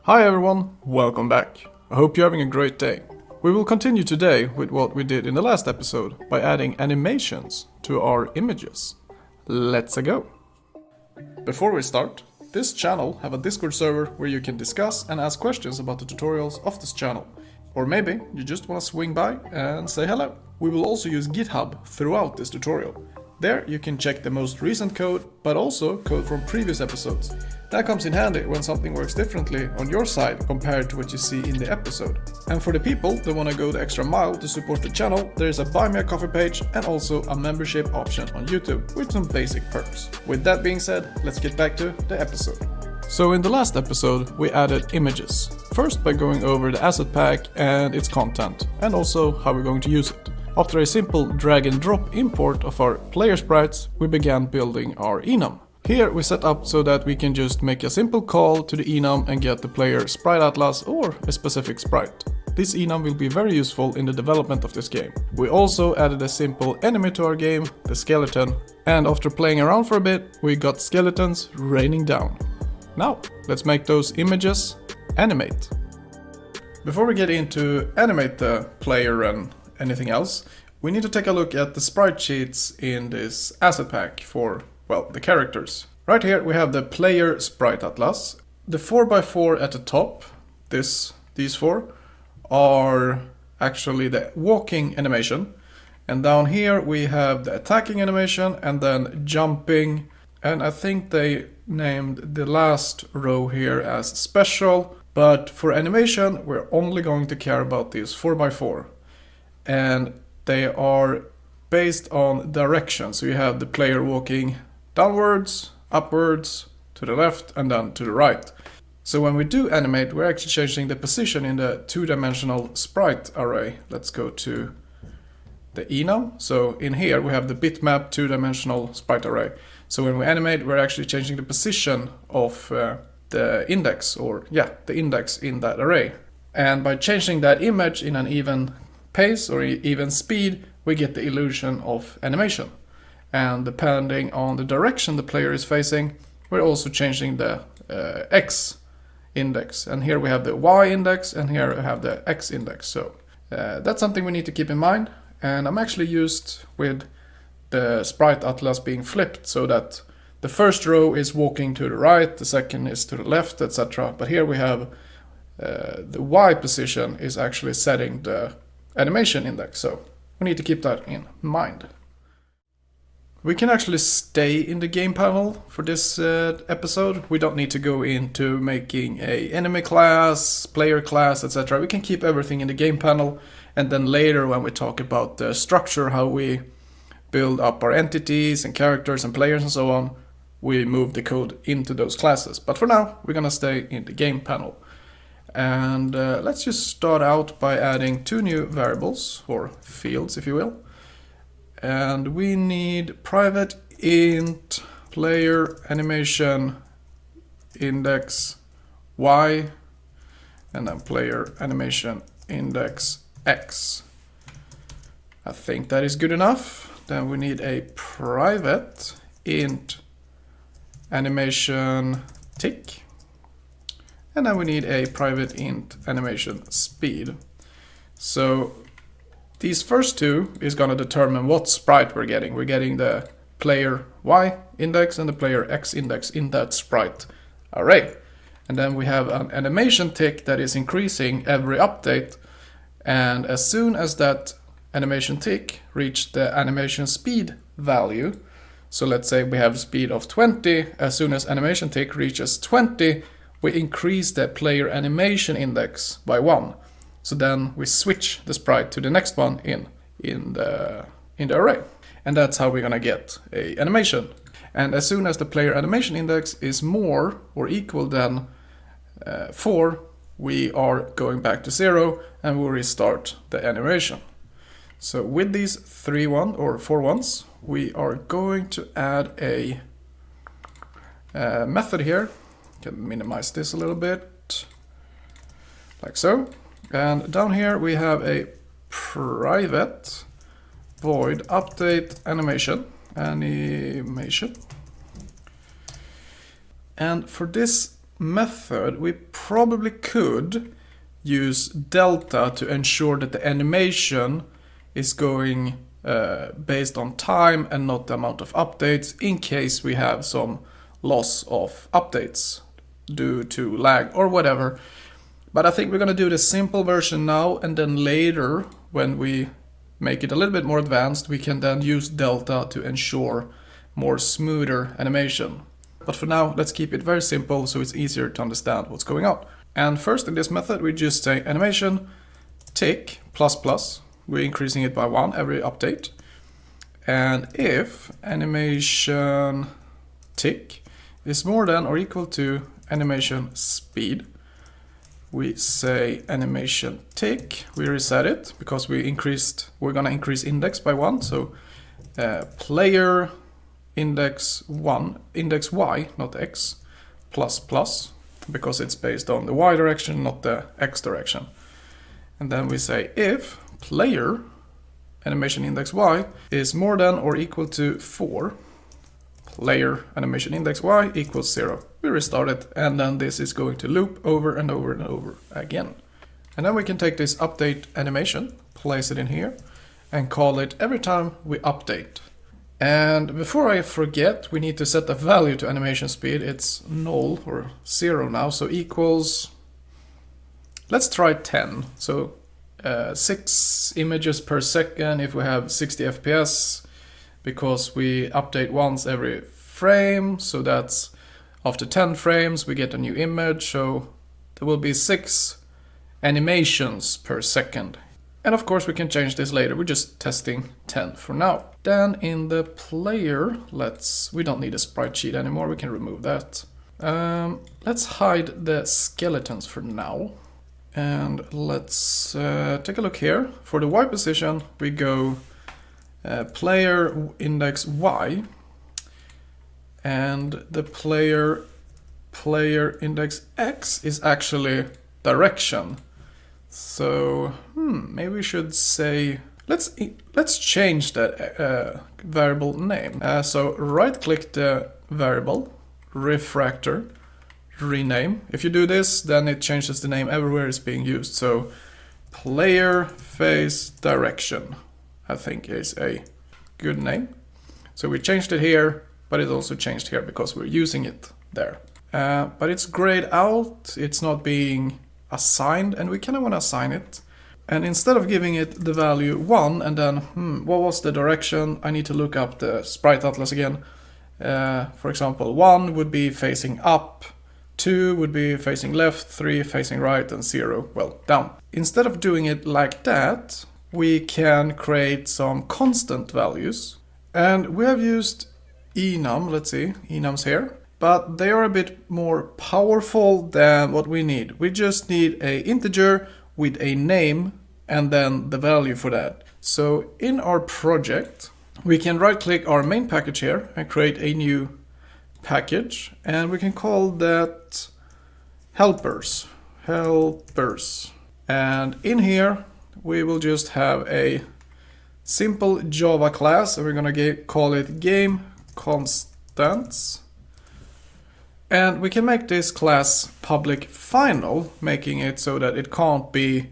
Hi everyone, welcome back. I hope you're having a great day. We will continue today with what we did in the last episode by adding animations to our images. Let's go. Before we start, this channel have a Discord server where you can discuss and ask questions about the tutorials of this channel. Or maybe you just want to swing by and say hello. We will also use GitHub throughout this tutorial. There you can check the most recent code, but also code from previous episodes. That comes in handy when something works differently on your side compared to what you see in the episode. And for the people that want to go the extra mile to support the channel, there is a Buy Me a Coffee page and also a membership option on YouTube with some basic perks. With that being said, let's get back to the episode. So in the last episode, we added images. First by going over the asset pack and its content, and also how we're going to use it. After a simple drag and drop import of our player sprites, we began building our enum. Here we set up so that we can just make a simple call to the enum and get the player sprite atlas or a specific sprite. This enum will be very useful in the development of this game. We also added a simple enemy to our game, the skeleton, and after playing around for a bit, we got skeletons raining down. Now, let's make those images animate. Before we get into animate the player and anything else, we need to take a look at the sprite sheets in this asset pack for, well, the characters. Right here we have the player sprite atlas. The 4x4 at the top, these four, are actually the walking animation. And down here we have the attacking animation and then jumping. And I think they named the last row here as special. But for animation, we're only going to care about these 4x4. And they are based on direction. So you have the player walking downwards, upwards, to the left, and then to the right. So when we do animate, we're actually changing the position in the two-dimensional sprite array. Let's go to the enum. So in here we have the bitmap two-dimensional sprite array. So when we animate, we're actually changing the position of the index, the index in that array. And by changing that image in an even pace or even speed, we get the illusion of animation. And depending on the direction the player is facing, we're also changing the X index. And here we have the Y index and here we have the X index. So that's something we need to keep in mind. And I'm actually used with the sprite atlas being flipped so that the first row is walking to the right, the second is to the left, etc. But here we have the Y position is actually setting the animation index, so we need to keep that in mind. We can actually stay in the game panel for this episode. We don't need to go into making a enemy class, player class, etc. We can keep everything in the game panel, and then later when we talk about the structure, how we build up our entities and characters and players and so on, we move the code into those classes. But for now, we're gonna stay in the game panel. And let's just start out by adding two new variables, or fields if you will. And we need private int player animation index y, and then player animation index x. I think that is good enough. Then we need a private int animation tick. And then we need a private int animation speed. So these first two is going to determine what sprite we're getting. We're getting the player Y index and the player X index in that sprite array. And then we have an animation tick that is increasing every update. And as soon as that animation tick reaches the animation speed value, so let's say we have speed of 20, as soon as animation tick reaches 20, we increase the player animation index by 1. So then we switch the sprite to the next one in the array. And that's how we're gonna get a animation. And as soon as the player animation index is more or equal than 4, we are going back to 0 and we'll restart the animation. So with these 4 ones, we are going to add a method here. Can minimize this a little bit, like so. And down here we have a private void update animation. And for this method, we probably could use delta to ensure that the animation is going based on time and not the amount of updates, in case we have some loss of updates due to lag or whatever. But I think we're going to do the simple version now, and then later when we make it a little bit more advanced, we can then use delta to ensure more smoother animation. But for now, let's keep it very simple so it's easier to understand what's going on. And first in this method, we just say animation tick plus plus. We're increasing it by 1 every update. And if animation tick is more than or equal to animation speed, we say animation tick. We reset it because we're gonna increase index by 1. So player index 1, index y, not x, plus plus, because it's based on the y direction, not the x direction. And then we say if player animation index y is more than or equal to 4, player animation index y equals 0. We restart it, and then this is going to loop over and over and over again. And then we can take this update animation, place it in here, and call it every time we update. And before I forget, we need to set a value to animation speed. It's null or 0 now, so equals, let's try 10. So 6 images per second if we have 60 FPS, because we update once every frame, so that's after 10 frames we get a new image, so there will be 6 animations per second. And of course we can change this later, we're just testing 10 for now. Then in the player, we don't need a sprite sheet anymore, we can remove that. Let's hide the skeletons for now. And let's take a look here. For the Y position, we go player index Y, and the player index X is actually direction. So maybe we should say, let's change that variable name. So right click the variable, refractor, rename. If you do this, then it changes the name everywhere it's being used. So player face direction, I think, is a good name. So we changed it here, but it also changed here because we're using it there. But it's grayed out, it's not being assigned, and we kind of want to assign it. And instead of giving it the value 1 and then, what was the direction? I need to look up the sprite atlas again. For example, 1 would be facing up, 2 would be facing left, 3 facing right, and 0, well, down. Instead of doing it like that, we can create some constant values. And we have used enum, let's see, enum's here. But they are a bit more powerful than what we need. We just need an integer with a name and then the value for that. So in our project, we can right click our main package here and create a new package, and we can call that helpers. And in here we will just have a simple Java class, and we're gonna call it GameConstants. And we can make this class public final, making it so that it can't be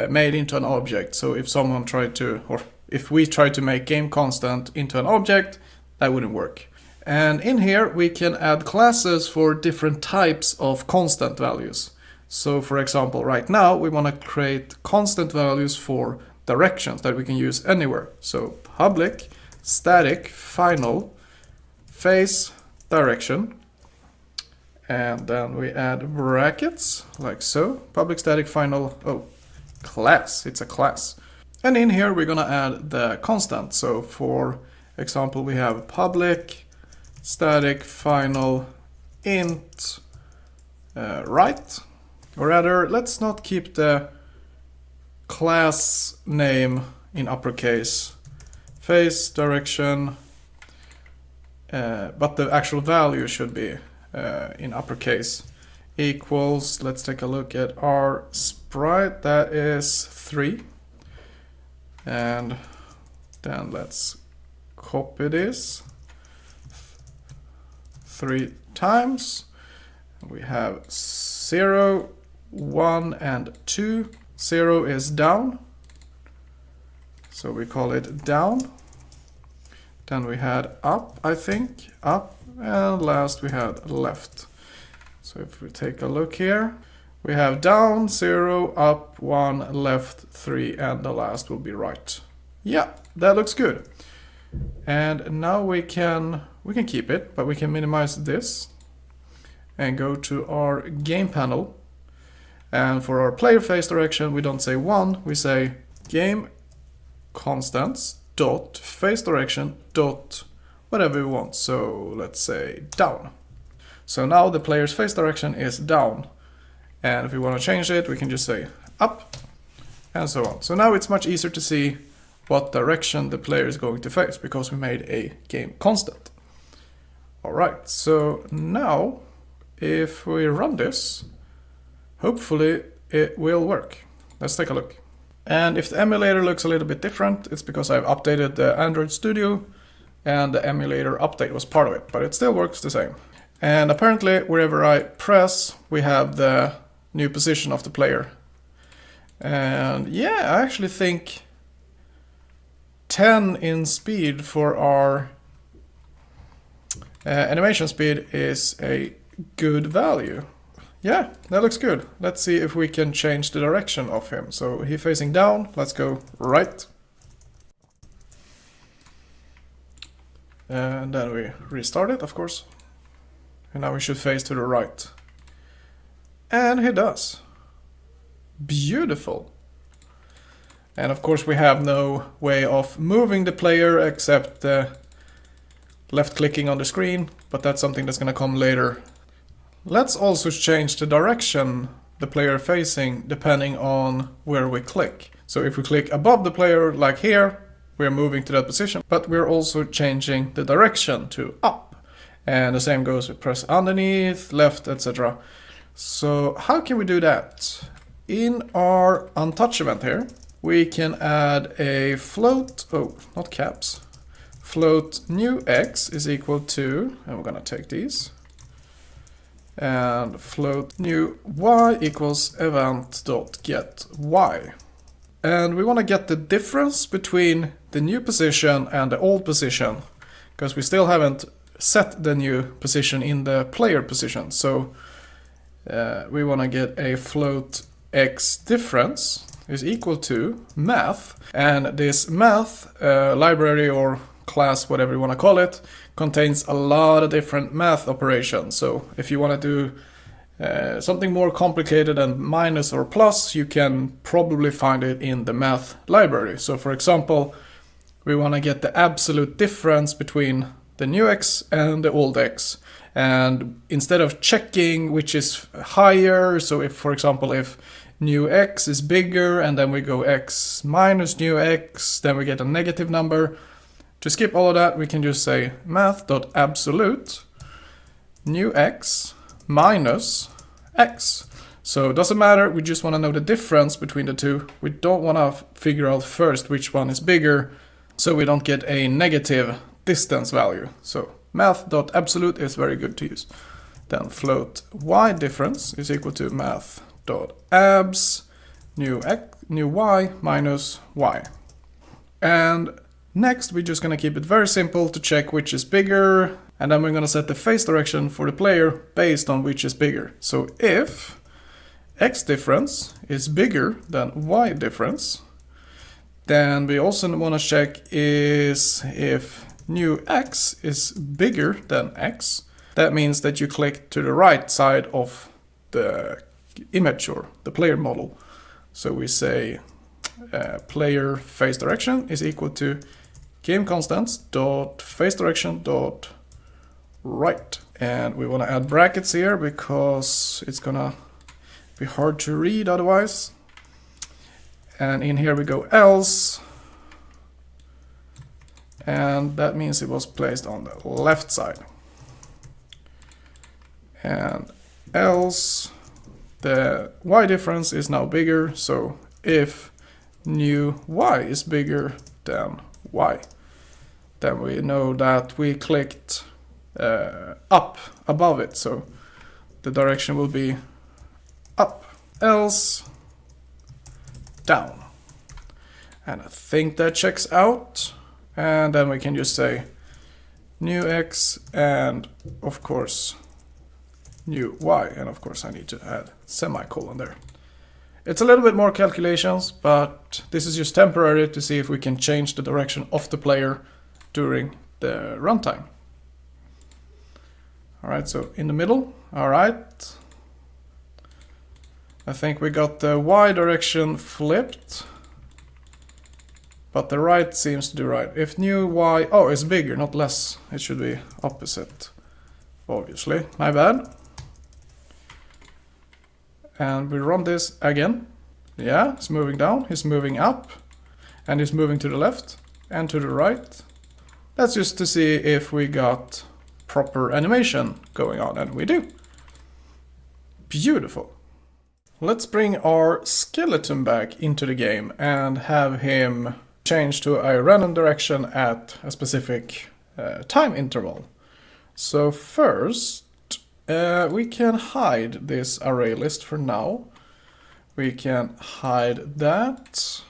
made into an object. So if someone tried to, or if we try to make GameConstant into an object, that wouldn't work. And in here we can add classes for different types of constant values. So for example, right now we want to create constant values for directions that we can use anywhere. So public static final face direction. And then we add brackets, like so. Public static final, class, it's a class. And in here we're gonna add the constant. So for example, we have public static final int right. Or rather, let's not keep the class name in uppercase. Face direction, but the actual value should be in uppercase, equals, let's take a look at our sprite, that is 3, and then let's copy this 3 times, We have 0, 1, and 2. 0 is down, so we call it down. Then we had up, I think, up, and last we had left. So if we take a look here, we have down, 0, up, 1, left, 3, and the last will be right. Yeah, that looks good. And now we can keep it, but we can minimize this and go to our game panel. And for our player face direction, we don't say 1, we say game constants dot face direction dot whatever we want. So let's say down. So now the player's face direction is down. And if we want to change it, we can just say up and so on. So now it's much easier to see what direction the player is going to face because we made a game constant. Alright, so now if we run this, hopefully it will work. Let's take a look. And if the emulator looks a little bit different, it's because I've updated the Android Studio and the emulator update was part of it, but it still works the same. And apparently wherever I press, we have the new position of the player. And yeah, I actually think 10 in speed for our animation speed is a good value. Yeah, that looks good. Let's see if we can change the direction of him. So he's facing down, let's go right. And then we restart it, of course. And now we should face to the right. And he does. Beautiful. And of course we have no way of moving the player except left clicking on the screen, but that's something that's gonna come later. Let's also change the direction the player facing depending on where we click. So if we click above the player like here, we're moving to that position, but we're also changing the direction to up. And the same goes with press underneath, left, etc. So how can we do that? In our untouch event here, we can add a float, not caps, float new x is equal to, and we're gonna take these, and float new y equals event.getY. And we want to get the difference between the new position and the old position, because we still haven't set the new position in the player position. So we want to get a float x difference is equal to math, and this math library or class, whatever you want to call it, contains a lot of different math operations. So if you want to do something more complicated than minus or plus, you can probably find it in the math library. So for example, we want to get the absolute difference between the new x and the old x. And instead of checking which is higher, so if, for example, if new x is bigger and then we go x minus new x, then we get a negative number. To skip all of that, we can just say math.absolute new x minus x. So it doesn't matter, we just want to know the difference between the two. We don't want to figure out first which one is bigger, so we don't get a negative distance value. So math.absolute is very good to use. Then float y difference is equal to math.abs new y minus y. And next we're just going to keep it very simple to check which is bigger, and then we're going to set the face direction for the player based on which is bigger. So if x difference is bigger than y difference, then we also want to check is if new x is bigger than x. That means that you click to the right side of the image or the player model. So we say player face direction is equal to game constants dot face direction dot right. And we want to add brackets here because it's gonna be hard to read otherwise. And in here we go else, and that means it was placed on the left side. And else the y difference is now bigger, so if new y is bigger than y, then we know that we clicked up above it, so the direction will be up, else down. And I think that checks out. And then we can just say new x and of course new y. And of course I need to add semicolon there. It's a little bit more calculations, but this is just temporary to see if we can change the direction of the player during the runtime. Alright, so in the middle, alright. I think we got the y direction flipped, but the right seems to do right. If new y, oh, it's bigger, not less. It should be opposite, obviously. My bad. And we run this again. Yeah, it's moving down, it's moving up, and it's moving to the left and to the right. That's just to see if we got proper animation going on, and we do. Beautiful. Let's bring our skeleton back into the game and have him change to a random direction at a specific time interval. So first, we can hide this array list for now. We can hide that.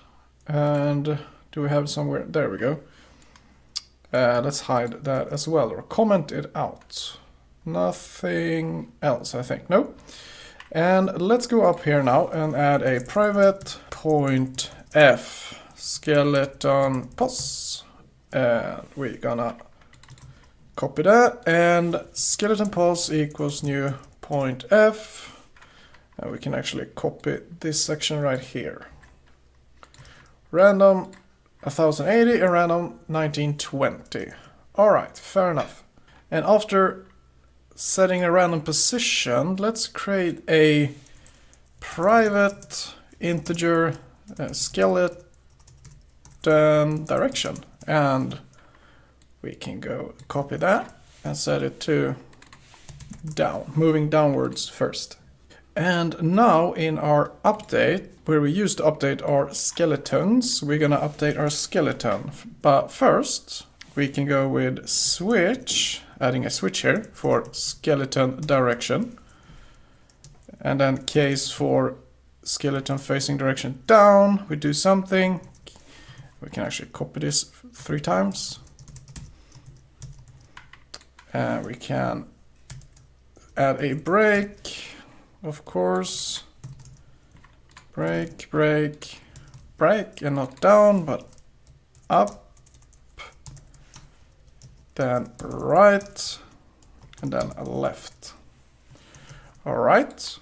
And do we have somewhere? There we go. Let's hide that as well, or comment it out. Nothing else, I think. No. And let's go up here now and add a private point f skeleton pos. And we're gonna copy that, and skeleton pos equals new point f. And we can actually copy this section right here. Random 1080 and random 1920. Alright, fair enough. And after setting a random position, let's create a private integer skeleton direction. And we can go copy that and set it to down, moving downwards first. And now in our update, where we used to update our skeletons, we're gonna update our skeleton. But first, we can go with switch, adding a switch here for skeleton direction. And then case for skeleton facing direction down, we do something. We can actually copy this 3 times. And we can add a break, of course. Break, break, break, and not down, but up. Then right, and then left. Alright.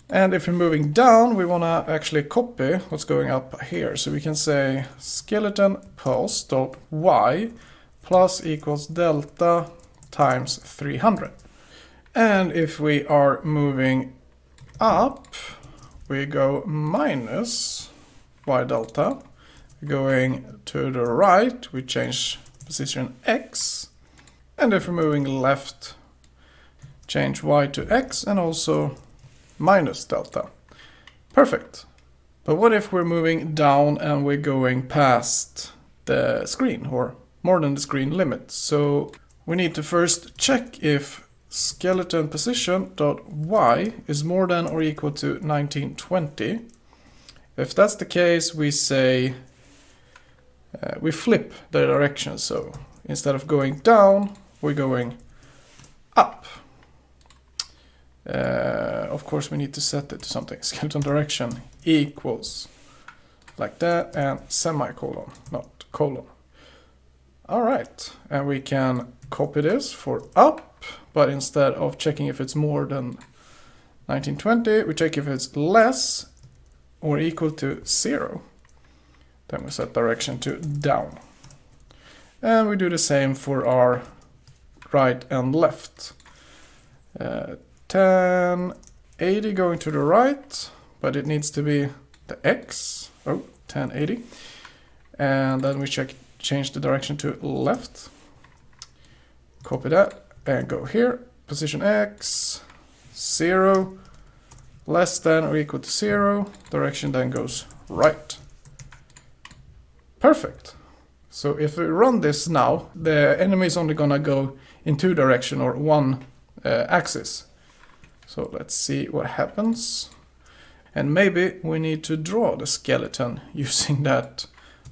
And if we're moving down, we want to actually copy what's going up here. So we can say skeleton pos.y plus equals delta times 300. And if we are moving up, we go minus y delta. Going to the right, we change position x. And if we're moving left, change y to x and also minus delta. Perfect. But what if we're moving down and we're going past the screen, or more than the screen limit? So we need to first check if skeleton position.y is more than or equal to 1920. If that's the case, we say we flip the direction. So instead of going down, we're going up. Of course, we need to set it to something. Skeleton direction equals like that, and semicolon, not colon. All right, and we can copy this for up, but instead of checking if it's more than 1920, we check if it's less or equal to 0. Then we set direction to down. And we do the same for our right and left. 1080 going to the right, but it needs to be the x. Oh, 1080. And then we change the direction to left. Copy that and go here. Position x, 0, less than or equal to 0. Direction then goes right. Perfect. So if we run this now, the enemy is only gonna go in 2 directions or 1 axis. So let's see what happens. And maybe we need to draw the skeleton using that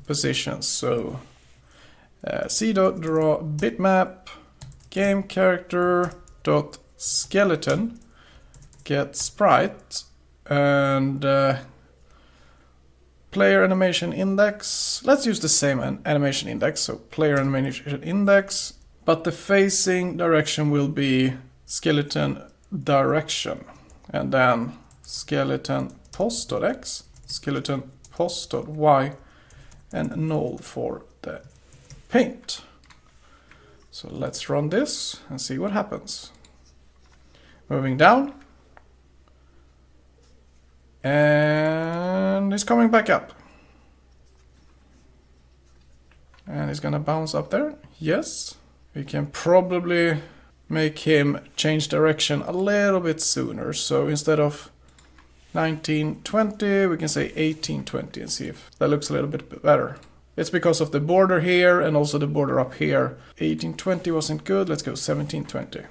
position. So c.draw bitmap game character dot skeleton get sprite and player animation index. Let's use the same animation index. So player animation index, but the facing direction will be skeleton direction, and then skeleton pos.x, skeleton pos.y, and null for the paint. So let's run this and see what happens. Moving down, and it's coming back up, and it's gonna bounce up there. Yes, we can probably make him change direction a little bit sooner. So instead of 1920, we can say 1820 and see if that looks a little bit better. It's because of the border here and also the border up here. 1820 wasn't good, let's go 1720.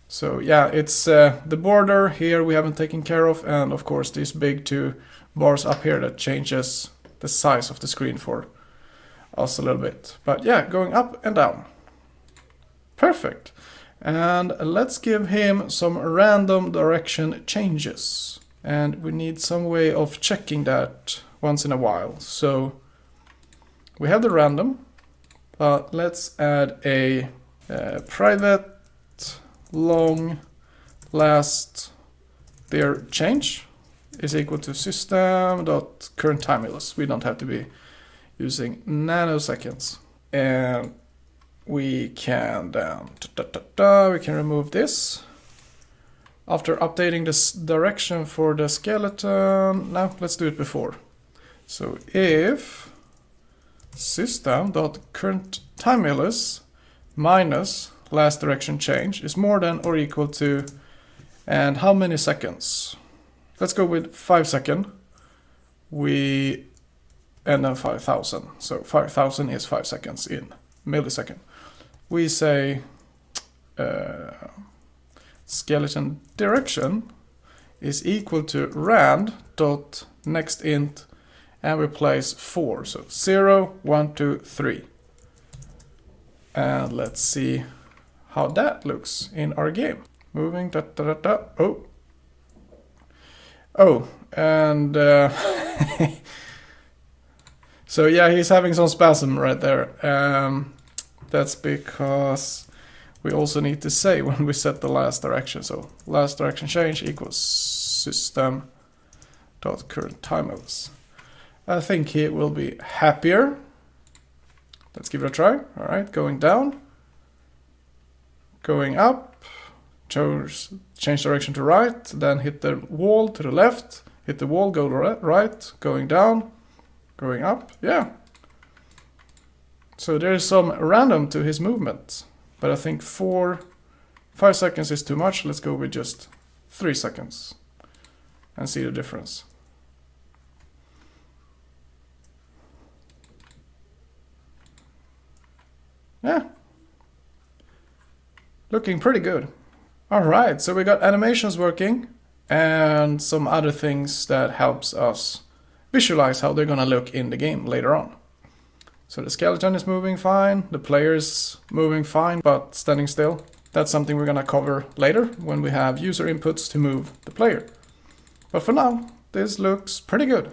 So yeah, it's the border here we haven't taken care of, and of course these big two bars up here that changes the size of the screen for us a little bit. But yeah, going up and down. Perfect. And let's give him some random direction changes. And we need some way of checking that once in a while. So we have the random, but let's add a private long last their change is equal to system.currentTimeless. We don't have to be using nanoseconds. And we can then we can remove this after updating this direction for the skeleton. Now let's do it before. So if system.currentTimeless minus last direction change is more than or equal to, and how many seconds? Let's go with 5 seconds. And then 5,000. So 5,000 is 5 seconds in millisecond. We say skeleton direction is equal to rand.nextInt, and we place 4. So 0, 1, 2, 3. And let's see how that looks in our game. Moving, Oh, and so yeah, he's having some spasm right there. That's because we also need to say when we set the last direction. So last direction change equals system.currentTimeless. I think he will be happier. Let's give it a try. All right, going down, going up, change direction to right, then hit the wall to the left, hit the wall, go to right, going down, going up. Yeah. So there is some random to his movement, but I think 5 seconds is too much. Let's go with just 3 seconds and see the difference. Yeah, looking pretty good. All right, so we got animations working and some other things that helps us visualize how they're gonna look in the game later on. So the skeleton is moving fine, the player's moving fine, but standing still. That's something we're gonna cover later when we have user inputs to move the player. But for now, this looks pretty good.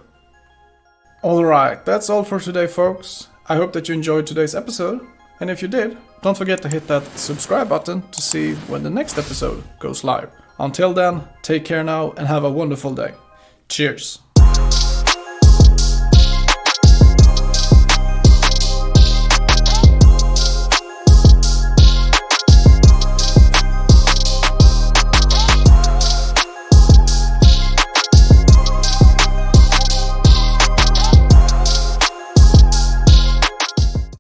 All right, that's all for today, folks. I hope that you enjoyed today's episode. And if you did, don't forget to hit that subscribe button to see when the next episode goes live. Until then, take care now and have a wonderful day. Cheers!